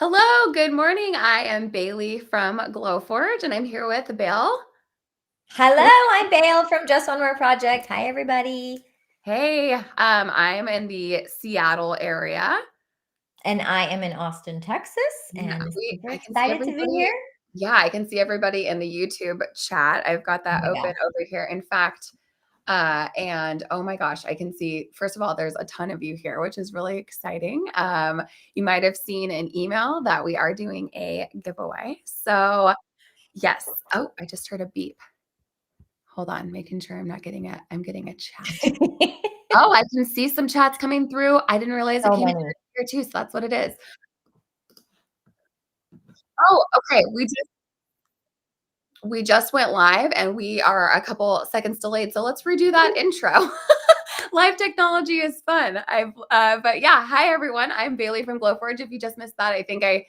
Hello, good morning. I am Bailey from Glowforge, and I'm here with Bill. Hello, I'm Bale from Just One More Project. Hi, everybody. Hey, I am in the Seattle area. And I am in Austin, Texas, Yeah, and super I can see excited to be here. everybody. Yeah, I can see everybody in the YouTube chat. I've got Oh that my open gosh. over here. In fact, and oh my gosh, I can see, first of all, there's a ton of you here, which is really exciting. You might have seen an email that we are doing a giveaway. So, yes. Oh, I just heard a beep. Hold on, making sure I'm getting a chat. Oh, I can see some chats coming through. I didn't realize it So came many. through here too, so that's what it is. Oh, okay. We just went live and we are a couple seconds delayed. So let's redo that intro. Live technology is fun. But yeah, hi everyone. I'm Bailey from Glowforge. If you just missed that, I think I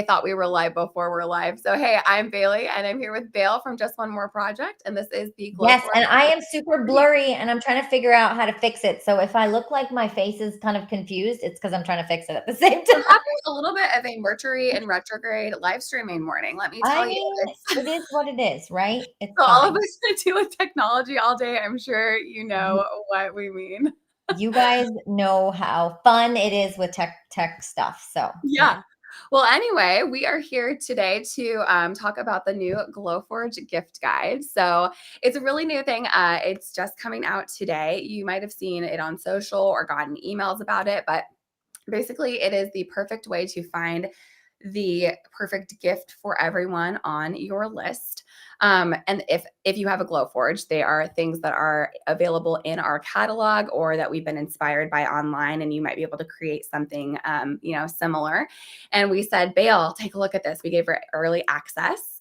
thought we were live before we're live. So hey, I'm Bailey and I'm here with Bale from Just One More Project, and this is the Yes, Glowforge. and I am super blurry and I'm trying to figure out how to fix it. So if I look like my face is kind of confused, it's because I'm trying to fix it at the same We're time. having a little bit of a Mercury in retrograde live streaming morning. Let me I tell you, mean, it's it is what it is, right? It's so all of fine. us that deal with technology all day, I'm sure you You, know what we mean. you guys know how fun it is with tech stuff. So yeah. Yeah. Well, anyway, we are here today to talk about the new Glowforge gift guide. So it's a really new thing. It's just coming out today. You might have seen it on social or gotten emails about it, but basically, it is the perfect way to find the perfect gift for everyone on your list. And if you have a Glowforge, they are things that are available in our catalog or that we've been inspired by online, and you might be able to create something, similar. And we said, Bale, take a look at this. We gave her early access,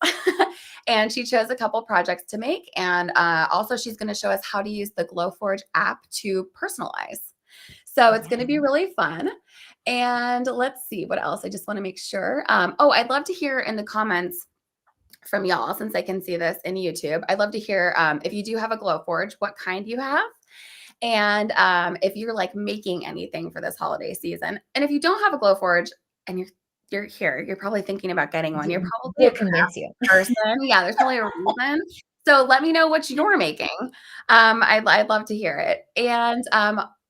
and she chose a couple projects to make, and also she's going to show us how to use the Glowforge app to personalize. So it's going to be Yeah. really fun. And let's see what else. I just want to make sure. I'd love to hear in the comments from y'all since I can see this in YouTube. I'd love to hear if you do have a Glowforge, what kind you have. And if you're like making anything for this holiday season. And if you don't have a Glowforge and you're here, you're probably thinking about getting one. You're probably a We'll craft convince you. person. Yeah, there's probably a reason. So let me know what you're making. I'd love to hear it. And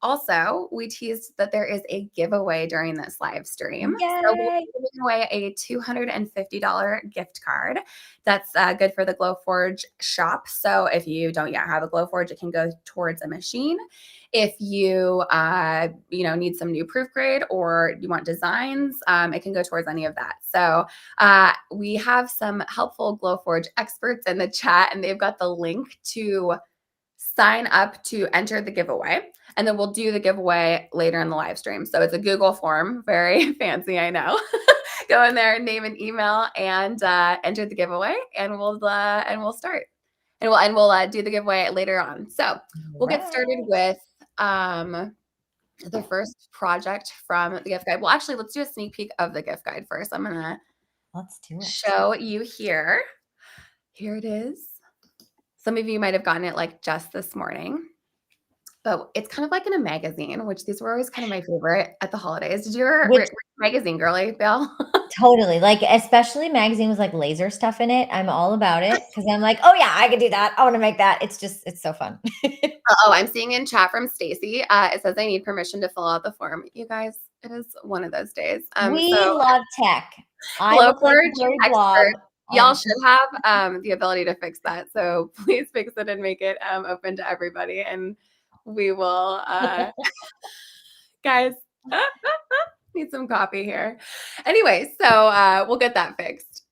also, we teased that there is a giveaway during this live stream. So we'll Yay. be giving away a $250 gift card. That's good for the Glowforge shop. So if you don't yet have a Glowforge, it can go towards a machine. If you need some new proofgrid or you want designs, it can go towards any of that. So we have some helpful Glowforge experts in the chat, and they've got the link to sign up to enter the giveaway. And then we'll do the giveaway later in the live stream. So it's a Google form, very fancy, I know. Go in there, name and email, and enter the giveaway, and we'll start, and we'll do the giveaway later on. So we'll get started Right. with the first project from the gift guide. Well, actually, let's do a sneak peek of the gift guide first. I'm gonna Let's do it. show you here. Here it is. Some of you might have gotten it like just this morning, but it's kind of like in a magazine, which these were always kind of my favorite at the holidays. Did you ever Which read magazine girly, Bill? totally, like, especially magazine with, like, laser stuff in it, I'm all about it because 'cause I'm like, "Oh, yeah, I could do that. I wanna make that." It's so fun. Oh, I'm seeing in chat from Stacy. It says I need permission to fill out the form. You guys, it is one of those days. We So love tech. I look like a Glowforge blurry blob expert, y'all on should have the ability to fix that. So please fix it and make it open to everybody, and we will, guys. Need some coffee here. Anyway, so we'll get that fixed.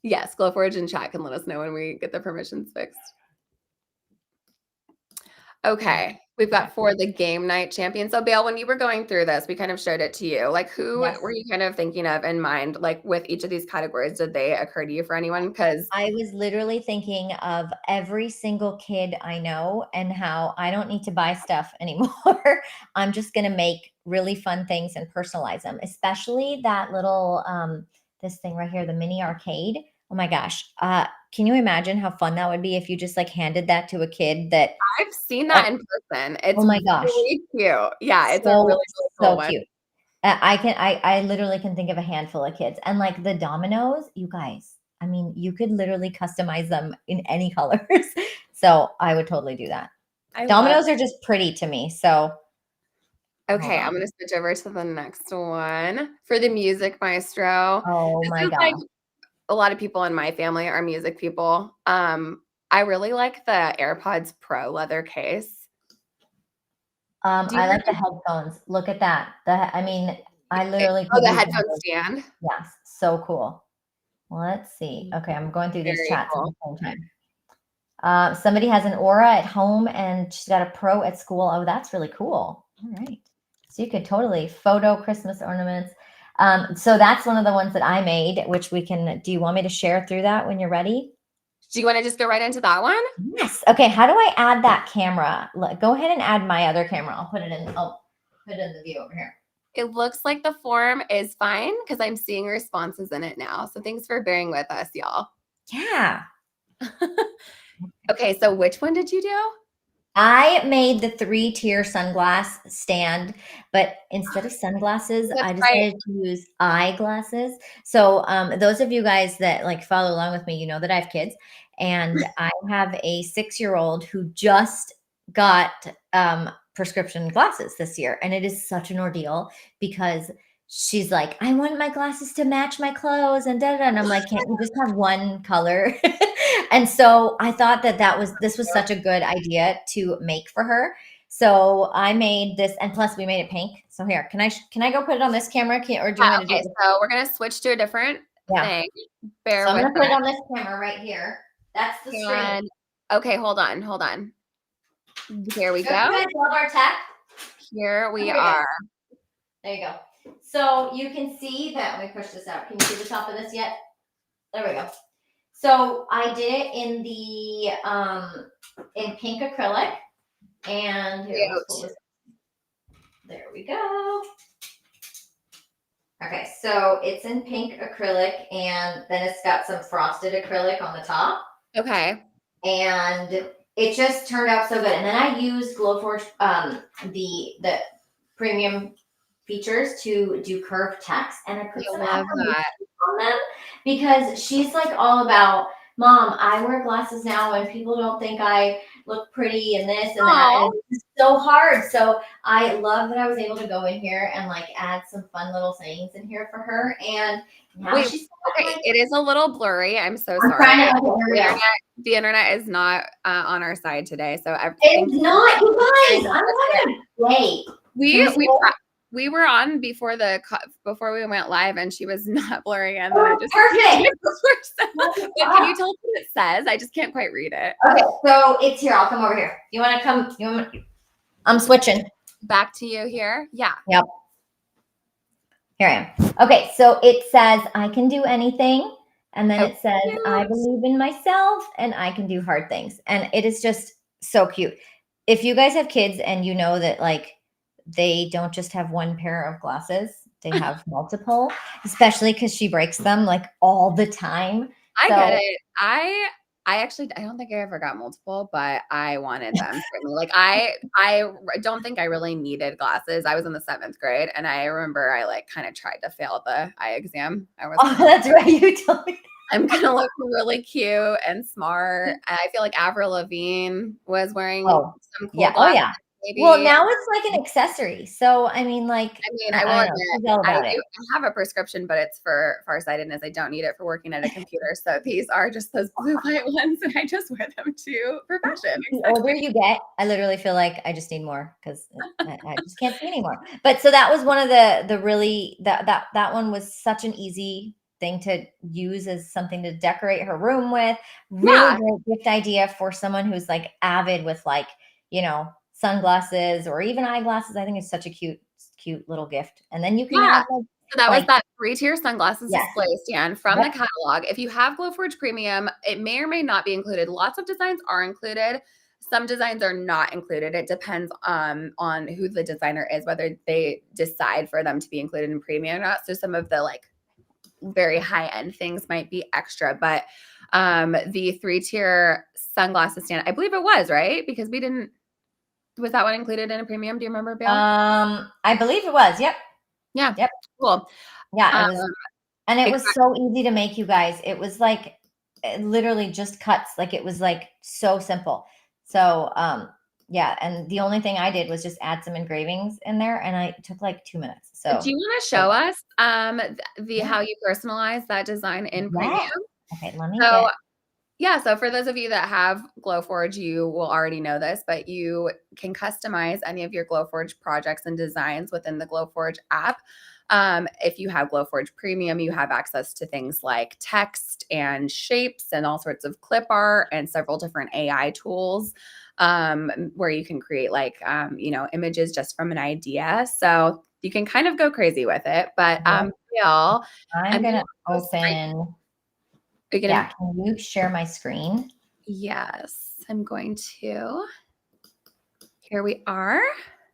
Yes, Glowforge and chat can let us know when we get the permissions fixed. Okay. We've Okay. got for the game night champion. So Bale, when you were going through this, we kind of showed it to you. Like who Yes. were you kind of thinking of in mind? Like with each of these categories, did they occur to you for anyone? Because I was literally thinking of every single kid I know and how I don't need to buy stuff anymore. I'm just gonna make really fun things and personalize them, especially that little, this thing right here, the mini arcade. Oh my gosh. Can you imagine how fun that would be if you just, like, handed that to a kid that I've seen uh, that in person. oh It's my gosh. really cute. Yeah, it's a really, So, really cool so one. cute. I literally can think of a handful of kids. And like the dominoes, you guys, I mean, you could literally customize them in any colors. So I would totally do that. I love. Dominoes are just pretty to me. So hold Okay, I'm on. gonna switch over to the next one for the music maestro. Oh This my is like gosh. a lot of people in my family are music people. I really like the AirPods Pro leather case. Do you I like the know? headphones. Look at that. I mean, I literally Oh, could the use one of headphone those. stand. Yes, so cool. Let's see. Okay, I'm going through these Very chats at cool. the same time. Somebody has an Aura at home and she's got a Pro at school. Oh, that's really cool. All right. So you could totally photo Christmas ornaments. So that's one of the ones that I made, which we can. Do you want me to share through that when you're ready? Do you want to just go right into that one? Yes. Okay. How do I add that camera? Go ahead and add my other camera. I'll put it in the view over here. It looks like the form is fine because I'm seeing responses in it now. So thanks for bearing with us, y'all. Yeah. Okay, so which one did you do? I made the 3-tier sunglass stand, but instead of sunglasses, That's I right. decided to use eyeglasses. So, those of you guys that like follow along with me, you know that I have kids, and I have a 6-year-old who just got prescription glasses this year, and it is such an ordeal because she's like, I want my glasses to match my clothes, and da da. And I'm like, can't you just have one color? And so I thought that this was such a good idea to make for her. So I made this, and plus we made it pink. So here, can I go put it on this camera? Or do you Yeah, want me to do okay, it? so we're gonna switch to a different Yeah. thing. So Bear I'm with gonna put it us. on this camera right here. That's the screen. And okay, hold on, hold on. Here we Don't you go. guys love our tech? Here Oh, we here we go. are. There you go. So you can see that. Let me push this out. Can you see the top of this yet? There we go. So I did it in pink acrylic. And here, let's pull Cute. this. There we go. Okay, so it's in pink acrylic, and then it's got some frosted acrylic on the top, Okay. and it just turned out so good. And then I used Glowforge, the premium features to do curved text, and I put I some love affirmations that. on them because she's like all about, Mom, I wear glasses now and people don't think I look pretty and this and that. And Oh, it's just so hard. So I love that I was able to go in here and like add some fun little sayings in here for her. And now wait, she's okay, like, it is a little blurry. I'm so I'm sorry. trying to, okay, here The we go. internet, the internet is not on our side today, so It's thank you not, you for guys, bearing with I'm us here. having a day. Can We we see we that? we were on before before we went live, and she was not blurring in. Then I Oh, just perfect. but can you tell us what it says? I just can't quite read it. Okay, so it's here. I'll come over here. You want to come? I'm switching. Back to you here. Yeah. Yep. Here I am. Okay, so it says I can do anything. And then Oh, it says I cute. believe in myself and I can do hard things. And it is just so cute. If you guys have kids and you know that like they don't just have one pair of glasses, they have multiple, especially because she breaks them like all the time. I get So it. I actually I don't think I ever got multiple, but I wanted them certainly. Like I don't think I really needed glasses. I was in the 7th grade and I remember I like kind of tried to fail the eye exam. I was oh, like, that's right. You told me. I'm gonna look really cute and smart. And I feel like Avril Lavigne was wearing Oh, some cool yeah. Oh, glasses, yeah. Well, maybe. now it's like an accessory. So, I mean, like, I mean, I I will don't know. admit, She's all I about it. do I have a prescription, but it's for farsightedness. I don't need it for working at a computer. So these are just those blue light ones, and I just wear them too for fashion. The older Exactly. you get, I literally feel like I just need more because I just can't see anymore. But so that was one of the really that one was such an easy thing to use as something to decorate her room with. Really Yeah, great gift idea for someone who's like avid with like, sunglasses or even eyeglasses. I think it's such a cute little gift. And then you can yeah. add So that was like that 3-tier sunglasses yes. display stand from the Yep. catalog. If you have Glowforge Premium, it may or may not be included. Lots of designs are included. Some designs are not included. It depends on who the designer is, whether they decide for them to be included in premium or not. So some of the like very high end things might be extra, but the 3-tier sunglasses stand, I believe it was, right? Because we didn't was that one included in a premium? Do you remember, Bill? I believe it was. Yep. Yeah. Yep. Cool. Yeah, Um, it was exactly. so easy to make, you guys. It was like literally just cuts. Like it was like so simple. So yeah, and the only thing I did was just add some engravings in there, and I it took like 2 minutes. Do So you want to so show us the yeah, how you personalize that design in Premium? yeah. Okay, let me So get yeah, so for those of you that have Glowforge, you will already know this, but you can customize any of your Glowforge projects and designs within the Glowforge app. If you have Glowforge Premium, you have access to things like text and shapes and all sorts of clip art and several different AI tools where you can create like images just from an idea. So you can kind of go crazy with it. But yeah, Bill, I'm I'm gonna gonna open. are you gonna Yeah, can you share my screen? Yes, I'm going to. Here we are.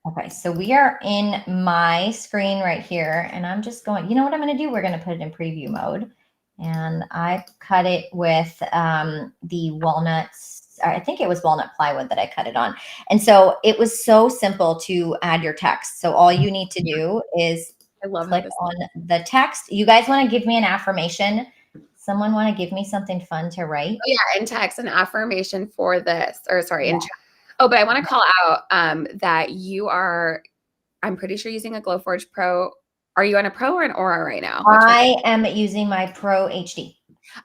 Okay, so we are in my screen right here, and I'm just going, you know what I'm going to do? We're going to put it in preview mode. And I cut it with the walnuts. I think it was walnut plywood that I cut it on. And so it was so simple to add your text. So all you need to do is I love how click this on the text. You guys want to give me an affirmation? Someone want to give me something fun to write? Oh, yeah, in text, an affirmation for this, or sorry, in Yeah. chat. Oh, but I want to call out that you are, I'm pretty sure using a Glowforge Pro. Are you on a Pro or an Aura right now? Which one? I am using my Pro HD.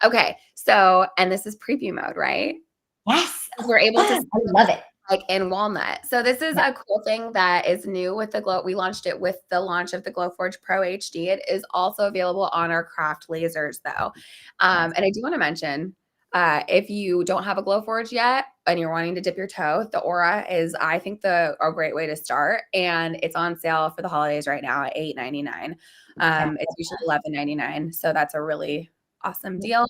Okay, so, and this is preview mode, right? Yes. We're able to I see what love this it. looks like in Walnut. So this is Yeah. a cool thing that is new with the Glow. We launched it with the launch of the Glowforge Pro HD. It is also available on our craft lasers though. Nice. And I do want to mention, if you don't have a Glowforge yet and you're wanting to dip your toe, the Aura is, I think, a great way to start. And it's on sale for the holidays right now at $8.99. Okay. It's usually $11.99. So that's a really awesome deal.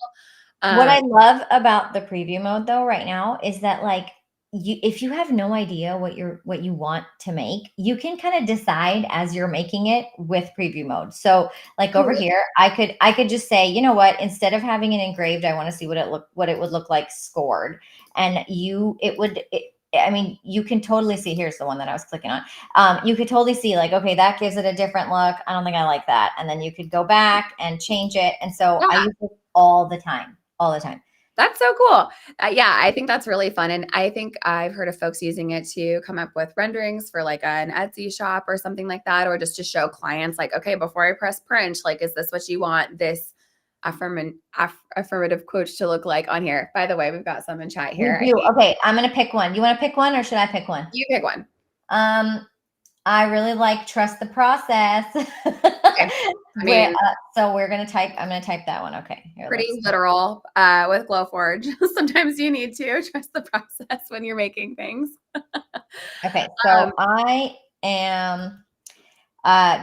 What Um, I love about the preview mode though right now is that like if you have no idea what you want to make, you can kind of decide as you're making it with preview mode. So like over here, I could just say, you know what, instead of having it engraved, I want to see what it would look like scored. And I mean, you can totally see. Here's the one that I was clicking on. You could totally see, like, okay, that gives it a different look. I don't think I like that. And then you could go back and change it. And so I yeah. use it all the time, all the time. That's so cool. Yeah, I think that's really fun. And I think I've heard of folks using it to come up with renderings for like an Etsy shop or something like that, or just to show clients, like, okay, before I press print, like, is this what you want this affirmative quote to look like on here? By the way, we've got some in chat We here. do. Okay, I'm gonna pick one. You want to pick one, or should I pick one? You pick one. Um, I really like trust the process. Okay. I mean, So we're gonna type. I'm gonna type that one. Okay, here. pretty Let's. literal with Glowforge. Sometimes you need to trust the process when you're making things. Okay, Um, so I am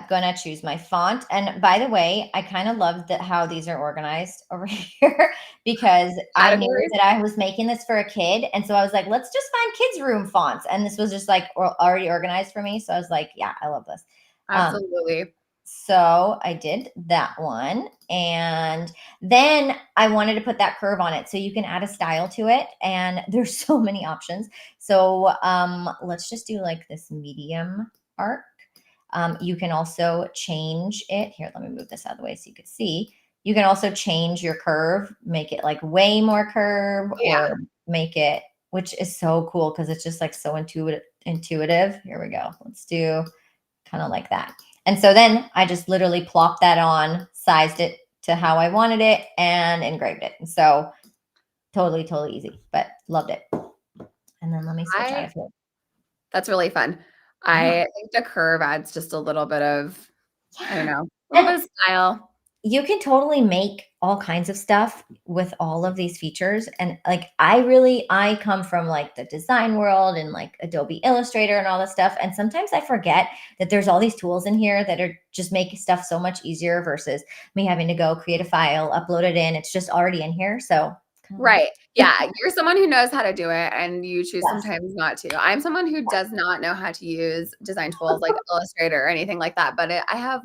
gonna choose my font. And by the way, I kind of love that how these are organized over here because I knew Categories. that I was making this for a kid, and so I was like, let's just find kids' room fonts, and this was just like already organized for me. So I was like, yeah, I love this. Um, Absolutely. so I did that one, and then I wanted to put that curve on it, so you can add a style to it, and there's so many options. So let's just do like this medium arc. You can also change it. Here, let me move this out of the way so you can see. You can also change your curve, make it like way more curve, Yeah. or make it, which is so cool because it's just like so intuitive. Here we go. Let's do kind of like that. And so then I just literally plopped that on, sized it to how I wanted it, and engraved it. And so totally, totally easy, but loved it. And then let me switch out I of here. That's really fun. Yeah. I think the curve adds just a little bit of, I don't Yeah. know, a little And bit of style. you can totally make all kinds of stuff with all of these features. And like, I come from like the design world and like Adobe Illustrator and all this stuff. And sometimes I forget that there's all these tools in here that are just making stuff so much easier versus me having to go create a file, upload it in. It's just already in here. So kind of love Right. it. Yeah, you're someone who knows how to do it and you choose Yes. sometimes not to. I'm someone who does not know how to use design tools like Illustrator or anything like that, but I have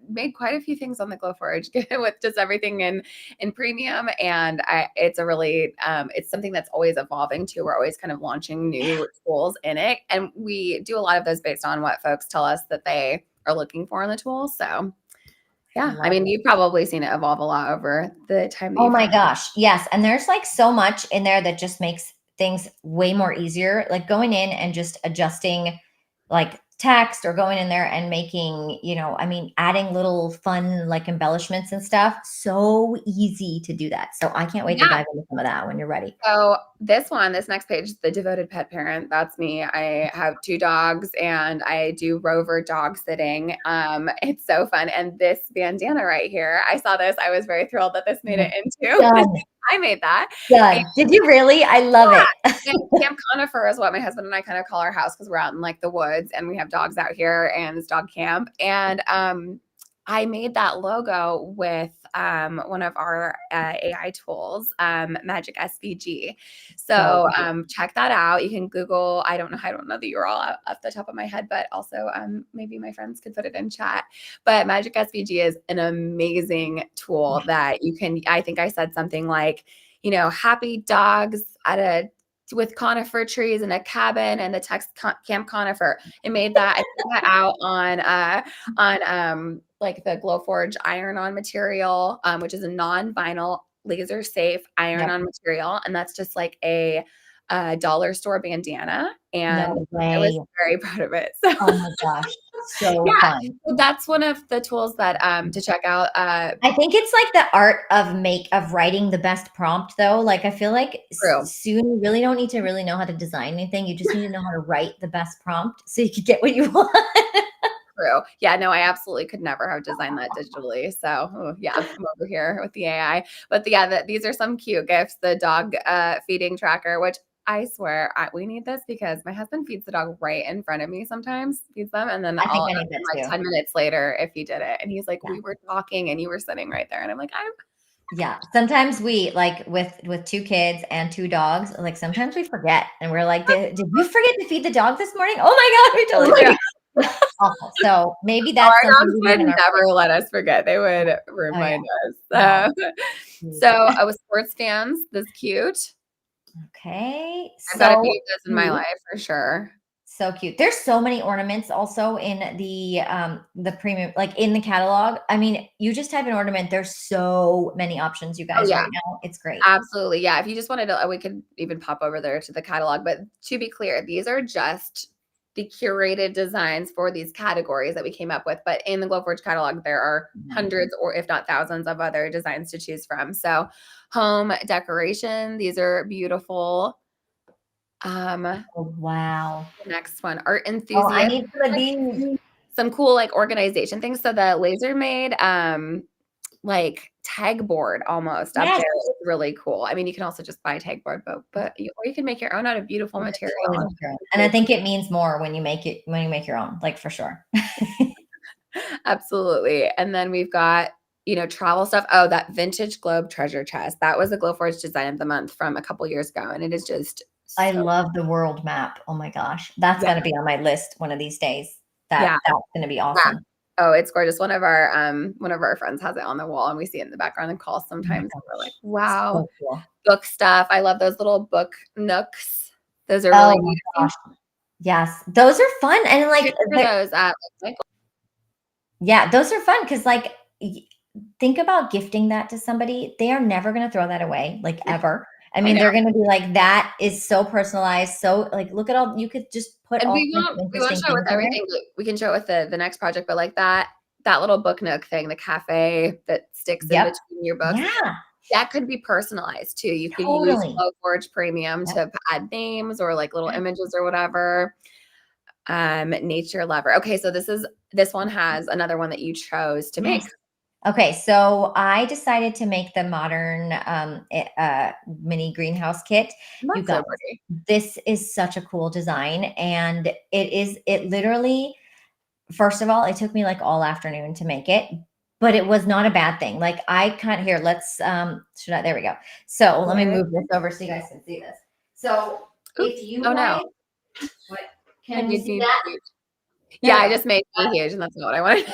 made quite a few things on the Glowforge with just everything in premium, and it's a really it's something that's always evolving too. We're always kind of launching new tools in it, and we do a lot of those based on what folks tell us that they are looking for in the tools. So yeah, I Love mean, it. you've probably seen it evolve a lot over the time that Oh you've my had. gosh. Yes. And there's like so much in there that just makes things way more easier. Like going in and just adjusting like text or going in there and making, I mean, adding little fun like embellishments and stuff. So easy to do that. So I can't wait to Yeah. dive into some of that when you're ready. So this next page, the devoted pet parent, that's me. I have 2 dogs and I do rover dog sitting. It's so fun. And this bandana right here, I saw this. I was very thrilled that this made it into Done. I made that. And Done. Did you really? I love it. and Camp Conifer is what my husband and I kind of call our house because we're out in like the woods and we have dogs out here and it's dog camp. And I made that logo with one of our AI tools, Magic SVG. So So check that out. You can Google. I don't know the URL off the top of my head, but also maybe my friends could put it in chat. But Magic SVG is an amazing tool that you can. I think I said something like, happy dogs with conifer trees in a cabin and the text Camp Conifer. It made that. I put that out on like the Glowforge iron-on material, which is a non-vinyl laser safe yep. iron-on material, and that's just like a dollar store bandana, and No I was way. very proud of it. So Oh my gosh. So yeah, fun. so that's one of the tools that to check out. I think it's like the art of writing the best prompt though. Like I feel like True. soon you really don't need to really know how to design anything. You just need to know how to write the best prompt so you can get what you want. True. Yeah, no, I absolutely could never have designed that digitally. So, yeah, I'm over here with the AI. But yeah, these are some cute gifts. The dog feeding tracker, which I swear we need this because my husband feeds the dog right in front of me sometimes, feeds them, and then I think I'll I ask need him that like too. 10 minutes later if he did it. And he's like, Yeah. we were talking and you were sitting right there. And I'm like, Yeah. Sometimes we like with two kids and two dogs, like sometimes we forget and we're like, did you forget to feed the dog this morning? Oh my God, we oh totally my forgot. God. Awful. So maybe Oh, that's our something dogs we have would in our never let us forget. They would oh yeah. remind us. No. So with sports fans, this cute. Okay. I've got a few So of those in my cute. life for sure. So cute. There's so many ornaments also in the premium, like in the catalog. I mean, you just type in ornament, there's so many options, you Oh guys, yeah, right now. It's great. absolutely. Yeah, if you just wanted to, we could even pop over there to the catalog. But to be clear, these are just the curated designs for these categories that we came up with. But in the Glowforge catalog, there are Mhm. hundreds or if not thousands of other designs to choose from. So home decoration, these are beautiful. The Oh, wow. next one, art Oh, I enthusiast. need some of these. Some cool like organization things. So the laser made like tag board almost up Yes. there is really cool. I mean, you can also just buy a tag board, but or you can make your own out of beautiful You could material. totally make your own. And I think it means more when you make your own, like for sure. Absolutely. And then we've got, travel stuff. Oh, that vintage globe treasure chest. That was the Glowforge design of the month from a couple years ago. And it is just I so love the world map. Oh my gosh. That's yeah. gonna be on my list one of these days. Yeah. That's gonna be Yeah. awesome. Oh, it's gorgeous. One of our friends has it on the wall and we see it in the background and calls Oh my sometimes. And we're like, gosh. wow. So cool. Book stuff. I love those little book nooks. Those are really Oh my neat. gosh. Yes. Those are fun. And like Picture they're those at like yeah, those are fun because like think about gifting that to somebody. They are never gonna throw that away, like ever. I I mean, know. they're gonna be like, that is so personalized. So like look at all you could just put And all we kinds won't of we won't interesting show it things with in there. everything, but we can show it with the next project, but like that little book nook thing, the cafe that sticks in Yep. between your books, Yeah, that could be personalized too. You could use totally. Glowforge Premium Yep. to add names or like little Yeah. images or whatever. Nature lover. Okay, so this one has another one that you chose to make. Yes. Okay, so I decided to make the modern mini greenhouse kit. You That's guys, so pretty. this is such a cool design, and it literally, first of all, it took me like all afternoon to make it, but it was not a bad thing. Like I can't here. Let's should I there we go. So let me Where move this over so you guys can see this. So oops. if you Oh no. guys what It can you made see me that? huge. There Yeah, we I go. just made me huge and that's not what I wanted.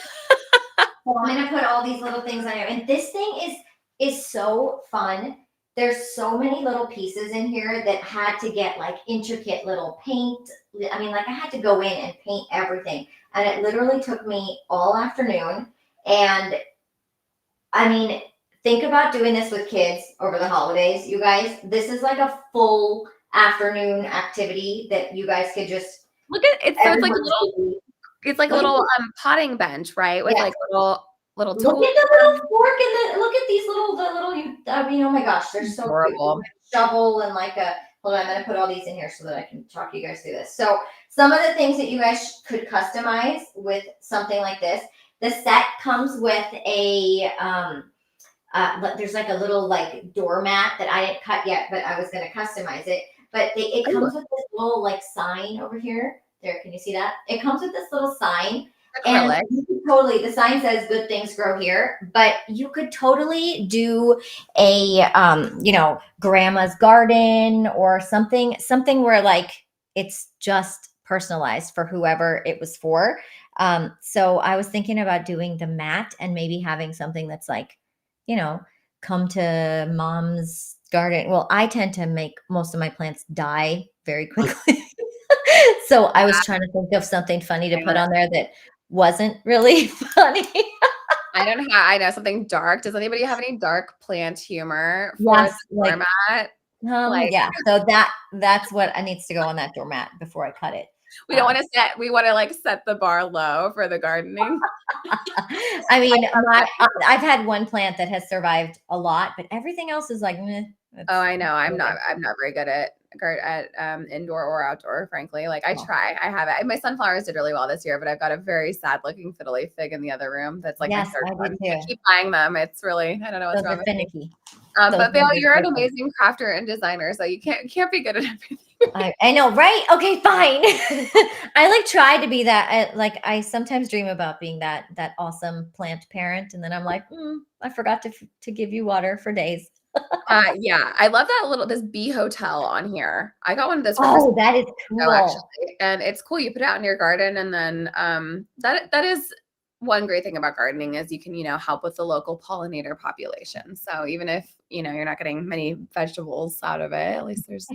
So I'm gonna put all these little things on here. And this thing is so fun. there's so many little pieces in here that had to get like intricate little paint. I mean, like I had to go in and paint everything. And it literally took me all afternoon. And I mean, think about doing this with kids over the holidays, you guys. This is like a full afternoon activity that you guys could just, Look at it. So everyone's busy. it's like a Look at little this. potting bench, right? With Yeah. like little Look tools. at the little fork and look at these little, I mean, oh my gosh, they're so cute. Adorable. Shovel and like a, hold on, I'm going to put all these in here so that I can talk you guys through this. So some of the things that you guys could customize with something like this, the set comes with a, there's like a little like doormat that I didn't cut yet, but I was going to customize it. But it Ooh, comes with this little like sign over here. There, can you see that? It comes with this little sign, and acrylic. you could totally, the sign says good things grow here, but you could totally do a grandma's garden or something where like it's just personalized for whoever it was for. So I was thinking about doing the mat and maybe having something that's like, you know, come to mom's garden. Well, I tend to make most of my plants die very quickly. So I was trying to think of something funny to put on there that wasn't really funny. I know something dark. Does anybody have any dark plant humor for the Yes, like doormat? Like yeah. So that's what needs to go on that doormat before I cut it. we don't want to we want to like set the bar low for the gardening. I mean, love that. I've had one plant that has survived a lot, but everything else is like, meh, Oh, it's I know. okay. I'm not very good at indoor or outdoor, frankly. Like I try. I have it. My sunflowers did really well this year, but I've got a very sad looking fiddly fig in the other room. That's like my Yes, third I one. do I too. keep buying them. It's really, I don't know what's Those wrong are with me. finicky. Those But Vale, ones you're are an so fun. amazing crafter and designer, so you can't be good at everything. I know, right? Okay, fine. I like try to be that. Like I sometimes dream about being that awesome plant parent, and then I'm like, I forgot to give you water for days. Yeah, I love that this bee hotel on here. I got one of those for Christmas Oh, that is ago, cool. actually, and it's cool. You put it out in your garden, and then that is one great thing about gardening is you can help with the local pollinator population. So even if you're not getting many vegetables out of it, at least there's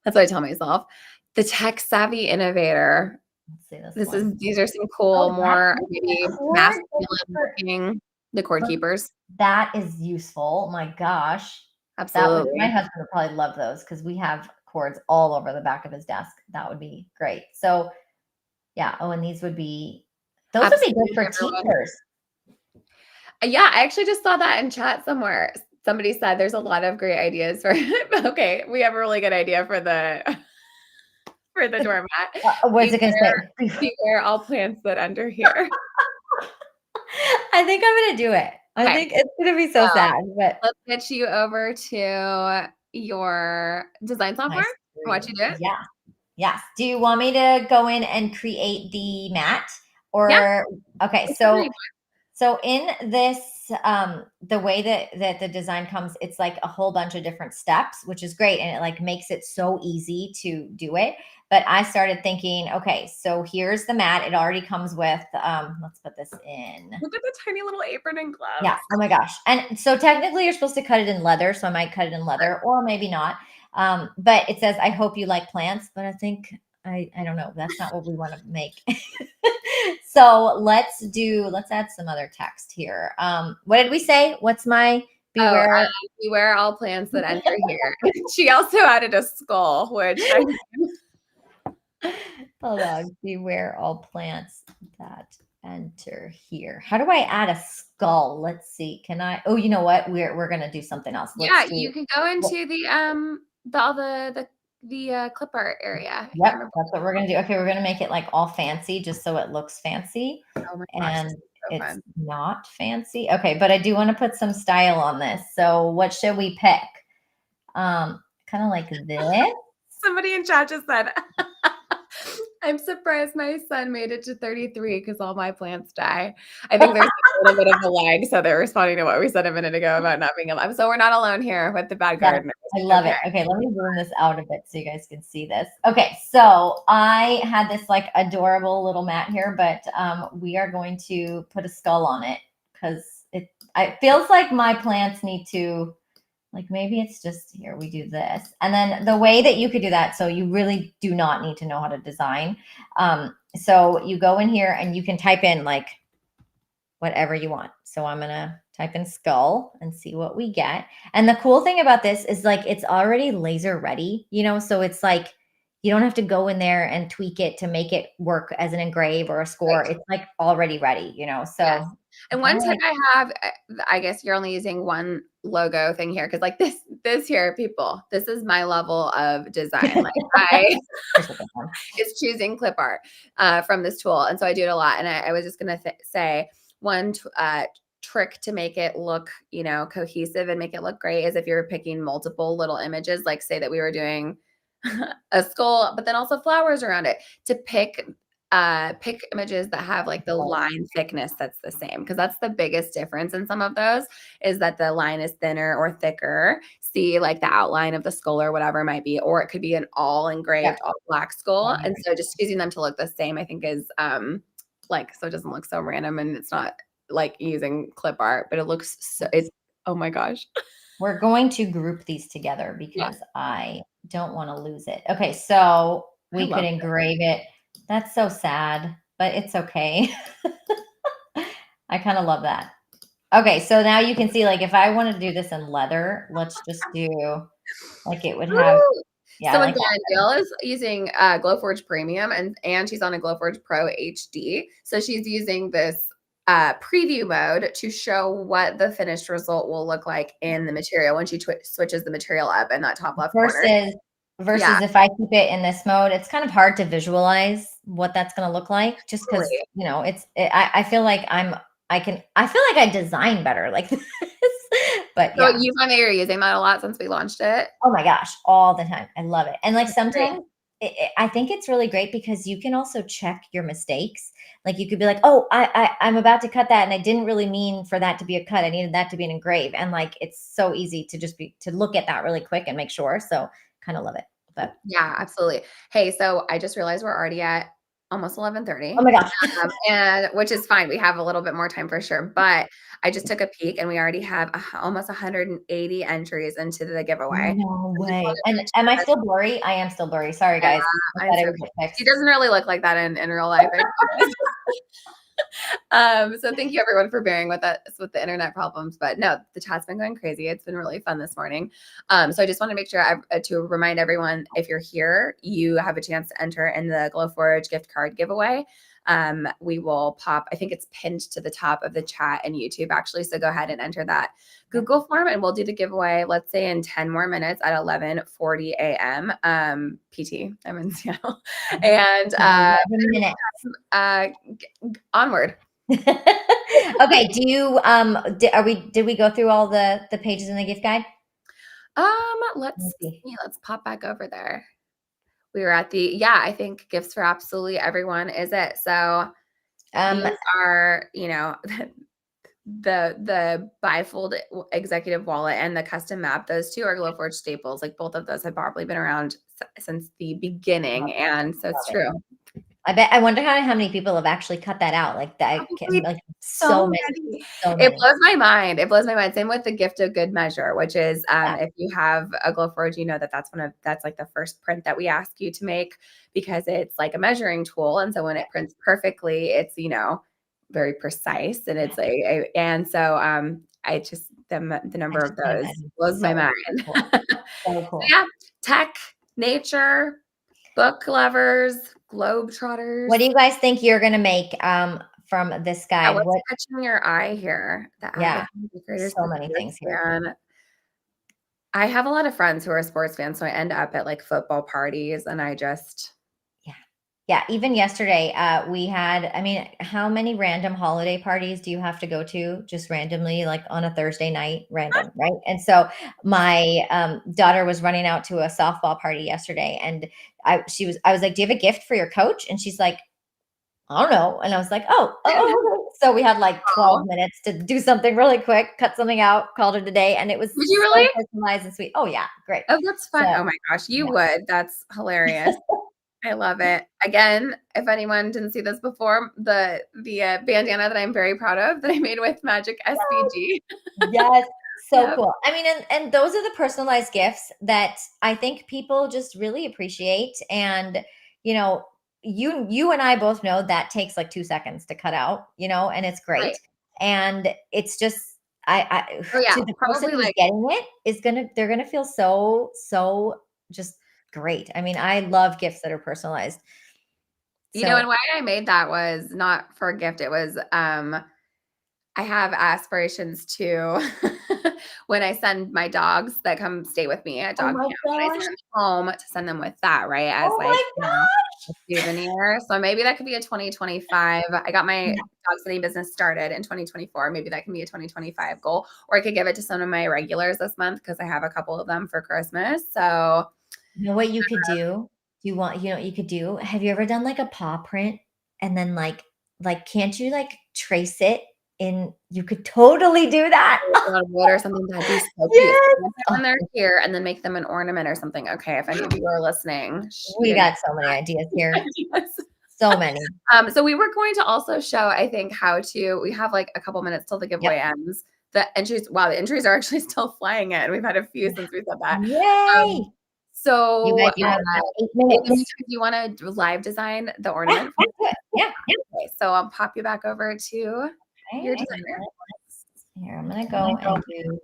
that's what I tell myself. The tech savvy innovator. Let's see this one. These are some Oh, cool, that's more a maybe cord. masculine looking the cord keepers. That is useful. My gosh. That would, my Absolutely. husband would probably love those because we have cords all over the back of his desk. That would be great. So yeah. Oh, and those would be good Absolutely, for everyone. teachers. Yeah, I actually just saw that in chat somewhere. Somebody said there's a lot of great ideas for okay, we have a really good idea for the for the doormat. What's it going to say? Beware all plants that under here. I think I'm going to do it. I Okay. think it's going to be so So sad, but let's get you over to your design software. nice. I want you to do it. Yeah. Yes. Do you want me to go in and create the mat Yeah. or okay, Whichever you so in this, the way that the design comes, it's like a whole bunch of different steps, which is great, and it like makes it so easy to do it. But I started thinking, okay, so here's the mat. It already comes with. Let's put this in. look at the tiny little apron and Yeah. gloves. Oh my gosh. And so technically, you're supposed to cut it in leather, so I might cut it in leather, or maybe not. But it says, "I hope you like plants," but I think I don't know. That's not what we want to make. So let's add some other text here. What did we say? What's my Oh, beware? beware all plants that enter here. She also added a skull, which Hold on. Beware all plants that enter here. How do I add a skull? Let's see. Can I? Oh, you know what? We're gonna do something else. yeah, Let's you do. can go into the clip art area. I Yep, can't remember. that's what we're gonna do. Okay, we're gonna make it like all fancy just so it looks fancy. Oh my gosh, And this is so it's fun. not fancy. Okay, but I do want to put some style on this. So what should we pick? Kind of like this. Somebody in chat just said, I'm surprised my son made it to 33 because all my plants die. I think there's a little bit of a lag, so they're responding to what we said a minute ago about not being alive. So we're not alone here with the bad Yes, gardeners. I love Okay. it. Okay, let me zoom this out a bit so you guys can see this. Okay, so I had this like adorable little mat here, but we are going to put a skull on it because it feels like my plants need to. Like maybe it's just here, we do this. And then the way that you could do that, so you really do not need to know how to design. So you go in here and you can type in like whatever you want. So I'm going to type in skull and see what we get. And the cool thing about this is like it's already laser ready, so it's like you don't have to go in there and tweak it to make it work as an engrave or a score. Right. It's like already ready, Yes. So And if one I tip like I have, I guess you're only using one logo thing here because like this here, people, this is my level of design. Like I here's a good one. is choosing clip art from this tool. And so I do it a lot. And I was just going to say one trick to make it look, cohesive and make it look great is if you're picking multiple little images, like say that we were doing a skull, but then also flowers around it, to pick images that have like the line thickness that's the same, because that's the biggest difference in some of those is that the line is thinner or thicker. See like the outline of the skull or whatever it might be, or it could be an all Yeah. engraved all black skull. Yeah. And so just choosing them to look the same, I think is like, so it doesn't look so random and it's not like using clip art, but it looks so it's, oh my gosh. We're going to group these together Yeah, because I don't want to lose it. Okay, so I we could love engrave it. That's so sad, but it's okay. I kind of love that. Okay, so now you can see, like, if I want to do this in leather, let's just do like it would have, Woo! yeah, I So like again, that. Jill is using Glowforge Premium and she's on a Glowforge Pro HD. So she's using this preview mode to show what the finished result will look like in the material when she switches the material up in that top left corner. Versus Yeah, versus if I keep it in this mode, it's kind of hard to visualize what that's going to look like just totally. because, I feel like I feel like I design better like this. But So yeah. you find that you're using that a lot since we launched it? Oh my gosh, all the time. I love it. And like That's great. sometimes I think it's really great because you can also check your mistakes. Like you could be like, oh, I'm about to cut that, and I didn't really mean for that to be a cut. I needed that to be an engrave, and like it's so easy to just be to look at that really quick and make sure. So kind of love it. But Yeah, absolutely. Hey, so I just realized we're already at almost oh 11:30. my gosh, And which is fine. We have a little bit more time for sure. But I just took a peek and we already have almost 180 entries into the giveaway. no I just way. wanted to And make am I sure still blurry? I am still blurry. Sorry, that, guys. I it's thought it would okay. get She fixed. doesn't really look like that in real life, I promise. So thank you everyone for bearing with us with the internet problems. But no, the chat's been going crazy. It's been really fun this morning. So I just want to make sure to remind everyone, if you're here, you have a chance to enter in the Glowforge gift card giveaway. We will pop, I think it's pinned to the top of the chat and YouTube actually. So go ahead and enter that Google form and we'll do the giveaway, let's say in 10 more minutes at 11:40 a.m. PT. I'm in Seattle. And 11 minutes. uh, onward. Okay, do you did we go through all the pages in the gift guide? Let's Let's see. see. Let's pop back over there. We were at yeah, I think gifts for absolutely everyone is it. So Um, these are, the bifold executive wallet and the custom map. Those two are Glowforge staples. Like both of those have probably been around since the beginning, and so it's love it. true. I wonder how many people have actually cut that out. Like that Probably like so so many, many. so It many. blows my mind. It blows my mind. Same with the gift of good measure, which is Yeah, if you have a Glowforge, you know that's like the first print that we ask you to make because it's like a measuring tool, and so when it prints perfectly, it's very precise, and it's and so I just the I number just of can't those imagine. blows my So mind. cool. So So cool. yeah, tech, nature, book lovers, What globetrotters. do you guys think you're gonna make from this Yeah, guide? what's What catching your eye here? The yeah, avid creators, so the many sports things here. fan. I have a lot of friends who are sports fans, so I end up at like football parties, and I just Yeah. Yeah, even yesterday, we had I mean, how many random holiday parties do you have to go to just randomly, like, on a Thursday night? Random, right? And so, my, daughter was running out to a softball party yesterday, and I was like, "Do you have a gift for your coach?" And she's like, "I don't know." And I was like, "Oh, okay." So, we had, like, 12 oh, minutes to do something really quick, cut something out, called it a day, and it was would you so really? personalized and sweet. Oh, yeah, great. Oh, that's So, fun. Oh my gosh, you yeah. would. That's hilarious. I love it. Again, if anyone didn't see this before, the bandana that I'm very proud of that I made with Magic SVG. Yes. So Yep. cool. I mean, and those are the personalized gifts that I think people just really appreciate. And, you know, you and I both know that takes like 2 seconds to cut out, and it's Right. great. And it's just I Oh, yeah. to the person Probably who's like, getting it is they're gonna feel so just great. I mean, I love gifts that are personalized. and So, why I made that was not for a gift. It was, I have aspirations to when I send my dogs that come stay with me at oh dog my camp, when I send gosh. them home to send them with that, right, as Oh like, my a gosh. souvenir. So maybe that could be a 2025. I got my Yeah. dog sitting business started in 2024. Maybe that can be a 2025 goal, or I could give it to some of my regulars this month because I have a couple of them for Christmas. So You know what you could do? Do you know what you could do? Have you ever done like a paw print and then can't you like trace it in you could totally do that. on wood or something, that'd be so cute. So Yes. I'm gonna put Oh, them on their here and then make them an ornament or something. Okay, if any of you are listening, shoot we in got so many ideas here. ideas. So many. So we were going to also show, I think, how to. We have like a couple minutes till the Yep. giveaway ends. The entries, wow, the entries are actually still flying in. We've had a few since we said that. Yay. Um, You so guys have 8 Amy, minutes. do you want to live design the Yeah, ornament? let's do it. Yeah. Okay, so I'll pop you back over to your Okay. designer. Here, I'm gonna go and do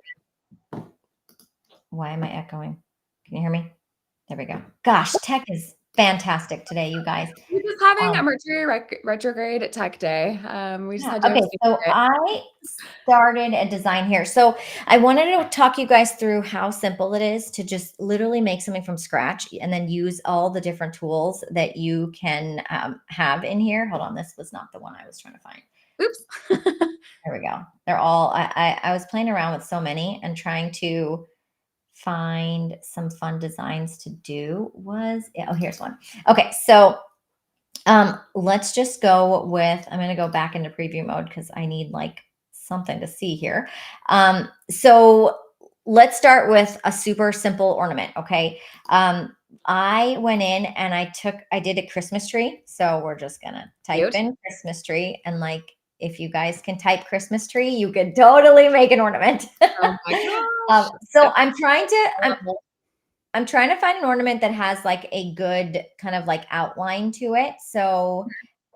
why am I echoing? Can you hear me? There we go. Gosh, tech is fantastic today, you guys. We're just having a Um, Mercury retrograde tech day. We just Yeah, had to okay, experience so it. I started a design here. So I wanted to talk you guys through how simple it is to just literally make something from scratch and then use all the different tools that you can have in here. Hold on, this was not the one I was trying to find. Oops. There we go. They're all, I was playing around with so many and trying to find some fun designs to do oh, here's one. Okay, so let's just go with, I'm going to go back into preview mode because I need like something to see here. So let's start with a super simple ornament. Okay. I went in and I did a Christmas tree. So we're just going to type Cute. in Christmas tree. And like, if you guys can type Christmas tree, you could totally make an ornament. Oh my gosh. So That's adorable. I'm trying to find an ornament that has like a good kind of like outline to it. So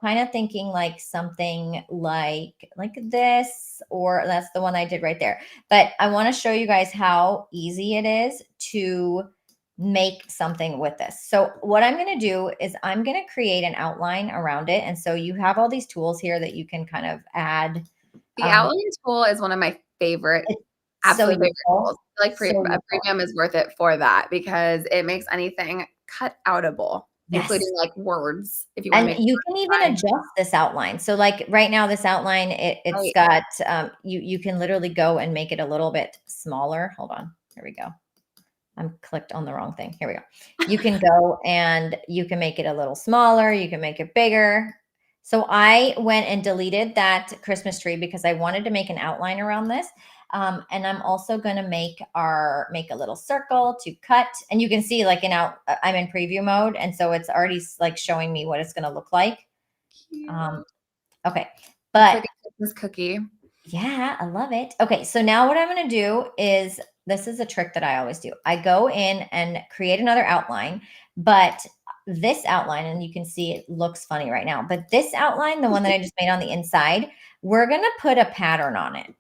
kind of thinking like something like this, or that's the one I did right there. But I want to show you guys how easy it is to make something with this. So what I'm going to do is I'm going to create an outline around it. And so you have all these tools here that you can kind of add. The Um, outline tool is one of my favorite, it's so absolute favorite useful. tools. I feel like So a useful. premium is worth it for that because it makes anything cut outable, including Yes. like words if you want to And make you can even fun. adjust this outline. So like right now, this outline, it's Right. got, you can literally go and make it a little bit smaller. Hold on. Here we go. I'm clicked on the wrong thing. Here we go. You can go and you can make it a little smaller. You can make it bigger. So I went and deleted that Christmas tree because I wanted to make an outline around this. And I'm also going to make a little circle to cut. And you can see like I'm in preview mode. And so it's already like showing me what it's going to look like. Um, Cute. okay. It's But like a Christmas cookie. yeah, I love it. Okay, so now what I'm going to do is this is a trick that I always do. I go in and create another outline, but this outline, and you can see it looks funny right now, but this outline, the one that I just made on the inside, we're going to put a pattern on it.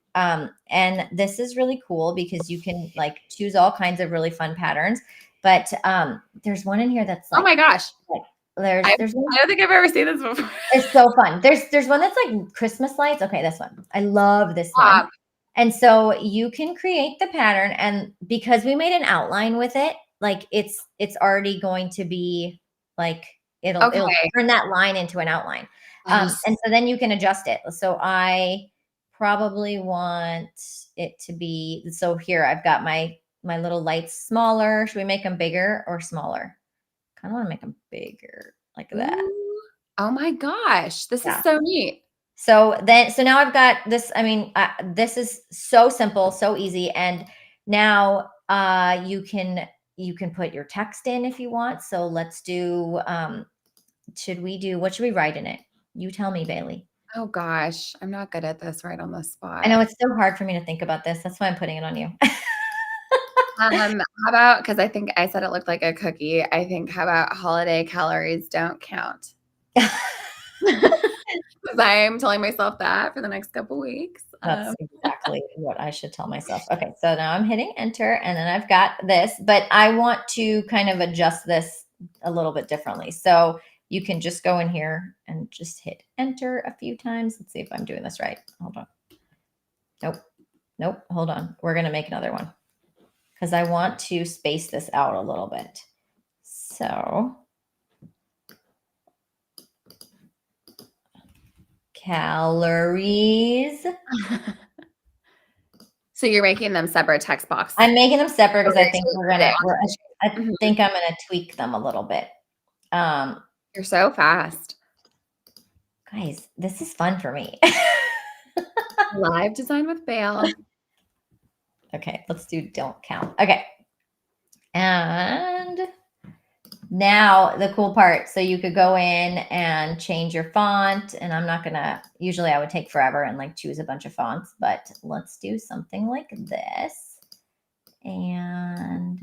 And this is really cool because you can like choose all kinds of really fun patterns. But there's one in here that's Oh my gosh. like I there's one don't think I've ever seen this before. it's so fun. There's one that's like Christmas lights. Okay, this one. I love this one. Stop. And so you can create the pattern, and because we made an outline with it, like it's already going to be like it'll Okay. turn that line into an outline. That is And so then you can adjust it. So I probably want it to be so here I've got my little lights smaller. Should we make them bigger or smaller? Kind of want to make them bigger like that. ooh. Oh my gosh. This is Yeah. so neat. So now I've got this. I mean, this is so simple, so easy. And now you can put your text in if you want. So let's do. What should we write in it? You tell me, Bailey. Oh gosh, I'm not good at this right on the I know spot. it's so hard for me to think about this. That's why I'm putting it on you. How about, because I think I said it looked like a cookie, I think how about holiday calories don't count? 'Cause I'm telling myself that for the next couple weeks. That's exactly what I should tell myself. Okay, so now I'm hitting enter and then I've got this, but I want to kind of adjust this a little bit differently. So you can just go in here and just hit enter a few times. Let's see if I'm doing this right. Hold on. Nope. Nope. Hold on. We're going to make another one because I want to space this out a little bit. So calories. So you're making them separate text box. I'm making them separate because I Or think to put it onto the I sheet. Mhm. think I'm gonna tweak them a little bit. Um, You're so fast. guys, this is fun for me. Live design with Bale. Okay, let's do don't count. Okay. And now the cool part. So you could go in and change your font. And I'm not gonna, usually I would take forever and like choose a bunch of fonts, but let's do something like this. And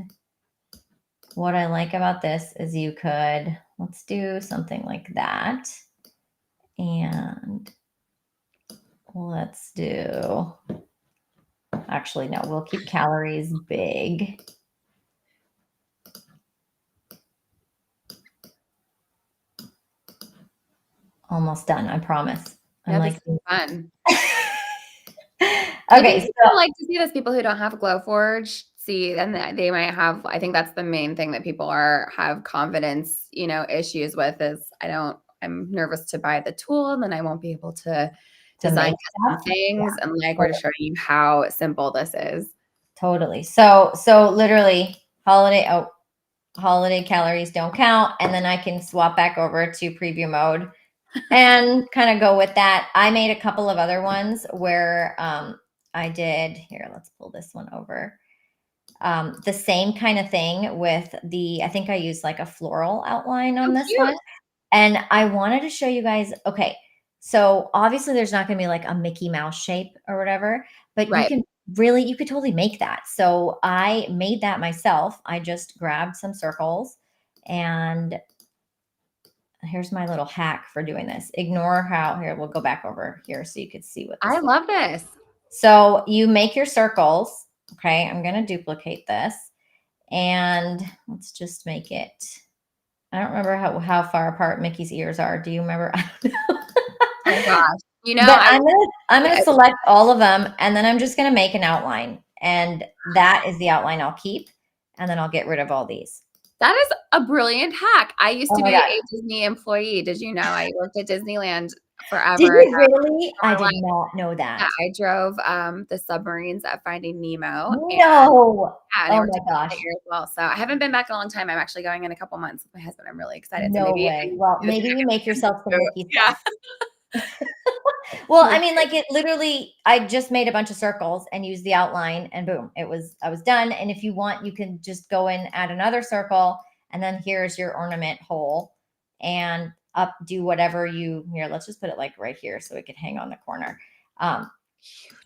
what I like about this is you could, let's do something like that. And let's do, actually, no, we'll keep calories big. Almost done, I promise. I'm Yeah, this like, is fun. Do you think okay, so people like to see this? People who don't have Glowforge see, and they might have. I think that's the main thing that people have confidence, issues with. Is I'm nervous to buy the tool, and then I won't be able to to design make custom stuff, things. And like we're yeah, just showing you how simple this is. totally. So literally holiday calories don't count, and then I can swap back over to preview mode and kind of go with that. I made a couple of other ones where I did here. Let's pull this one over. The same kind of thing with I think I used like a floral outline Oh, on this one. cute! And I wanted to show you guys, okay, so obviously there's not going to be like a Mickey Mouse shape or whatever, but Right. you could totally make that. So I made that myself. I just grabbed some circles and here's my little hack for doing this. Ignore how, here, we'll go back over here so you could see what I this looks love this. like. So you make your circles. Okay, I'm going to duplicate this and let's just make it. I don't remember how far apart Mickey's ears are. Do you remember? I don't know. Oh gosh. But I I'm gonna I select all of them and then I'm just gonna make an outline. And that is the outline I'll keep. And then I'll get rid of all these. that is a brilliant hack. I used Oh to my be gosh. a Disney employee. Did you know I worked at Disneyland Did forever? you really? I Our did life. not know Yeah, that. I drove, the submarines at Finding Nemo, and No. yeah, and I Oh worked my at gosh. Disney here as well, so I haven't been back in a long time. I'm actually going in a couple months with my husband. I'm really excited, so No maybe I way. can Well, do this maybe you make again. yourself some Mickey Yeah. stuff. Well, I That's mean, great. like it literally, I just made a bunch of circles and used the outline and boom, I was done. And if you want, you can just go in, add another circle, and then here's your ornament hole and up, do whatever here, let's just put it like right here so it could hang on the corner. Um,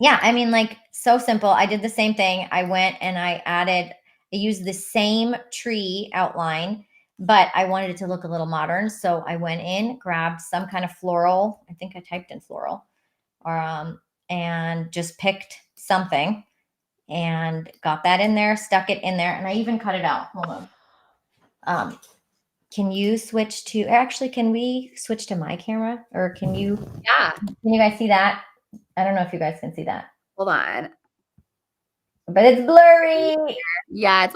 yeah, I mean, like so simple. I did the same thing. I went and I used the same tree outline, but I wanted it to look a little modern. So I went in, grabbed some kind of floral. I think I typed in floral, and just picked something and got that in there, stuck it in there, and I even cut it out. Hold on. Um, can you switch to, actually, can we switch to my camera or Yeah, can you guys see that? I don't know if you guys can see that, hold on. but it's blurry. Yeah,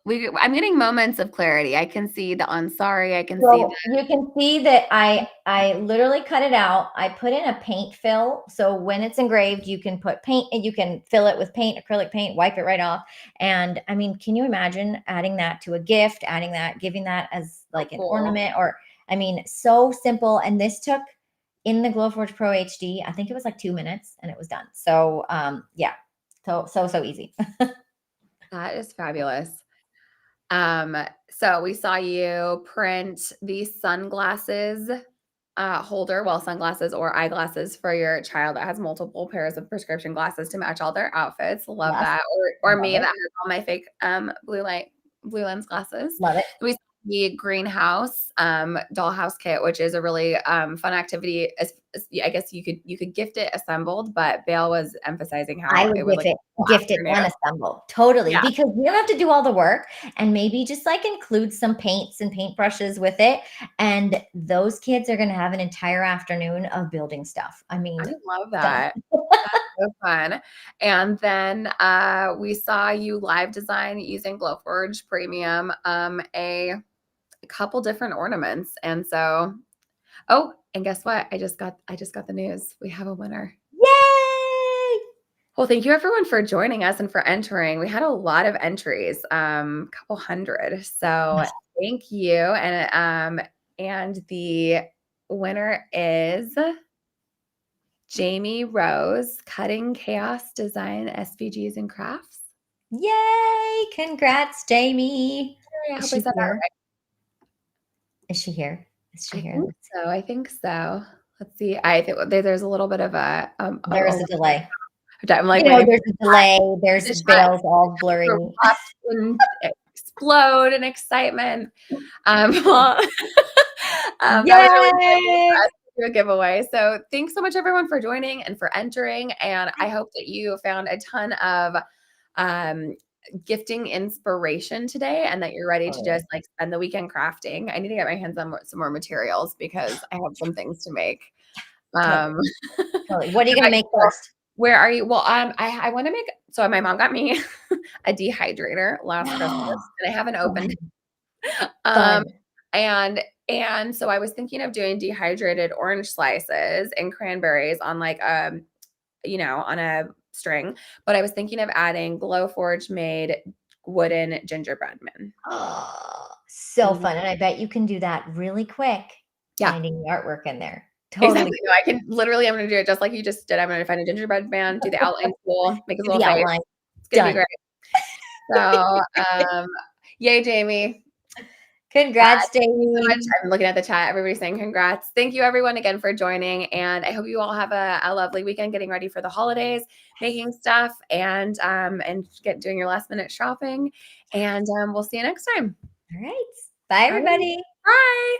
I'm getting moments of clarity. I can see the "I'm sorry," I can see So the you can see that I literally cut it out. I put in a paint fill. So when it's engraved, you can put paint and you can fill it with paint, acrylic paint, wipe it right off. And I mean, can you imagine adding that to a gift, adding that, giving that as so like an cool. ornament or I mean, so simple. And this took in the Glowforge Pro HD, I think it was like 2 minutes and it was done. So yeah. So easy. That is fabulous. So we saw you print these sunglasses holder, well, sunglasses or eyeglasses for your child that has multiple pairs of prescription glasses to match all their outfits. Love Yes, that. Or love me that it, has all my fake blue lens glasses. love it. We saw the greenhouse dollhouse kit, which is a really fun activity. I guess you could gift it assembled, but Bale was emphasizing I how would it would like gift it afternoon. unassembled, totally, Yeah, because you don't have to do all the work, and maybe just, like, include some paints and paintbrushes with it, and those kids are gonna have an entire afternoon of building stuff. I I mean, love done. that. That's so fun. And then we saw you live design using Glowforge Premium a couple different ornaments. And so, oh, and guess what? I just got the news. We have a winner. Yay! Well, thank you everyone for joining us and for entering. We had a lot of entries, a couple hundred. So thank you. And the winner is Jamie Rose, Cutting Chaos Design SVGs and Crafts. Yay! Congrats, Jamie. Yay, I Is hope I she said that here? right. Is she here? Is she I here? think so. I think so. Let's see. I think there's a little bit of There is a delay. I'm like You know, waiting there's a delay, for there's the chat Bill's all to blurry. erupt and explode in excitement. Well, that was really exciting Yay! for us to do a giveaway. So thanks so much everyone for joining and for entering. And I hope that you found a ton of um, gifting inspiration today and that you're ready to Totally, just like spend the weekend crafting. I need to get my hands on some more materials because I have some things to make. totally, Um, totally. What are you I- gonna make first? where are you? Well, I want to make. So my mom got me a dehydrator last Christmas, and I haven't opened. Fun, Um, fun. and and so I was thinking of doing dehydrated orange slices and cranberries on like on a string, but I was thinking of adding Glowforge made wooden gingerbread men. Oh, so Mhm. fun, and I bet you can do that really quick, Yeah, finding the artwork in there. Totally. exactly. No, I can literally. I'm going to do it just like you just did. I'm going to find a gingerbread man, do the outline tool, make his Do little the face. outline. It's going to be Done. great. So, yay, Jamie. Congrats, Thanks so much. Jamie. I'm looking at the chat. Everybody's saying congrats. Thank you, everyone, again for joining. And I hope you all have a lovely weekend getting ready for the holidays, making stuff, and doing your last minute shopping. And we'll see you next time. All right. Bye, All right. everybody. Bye.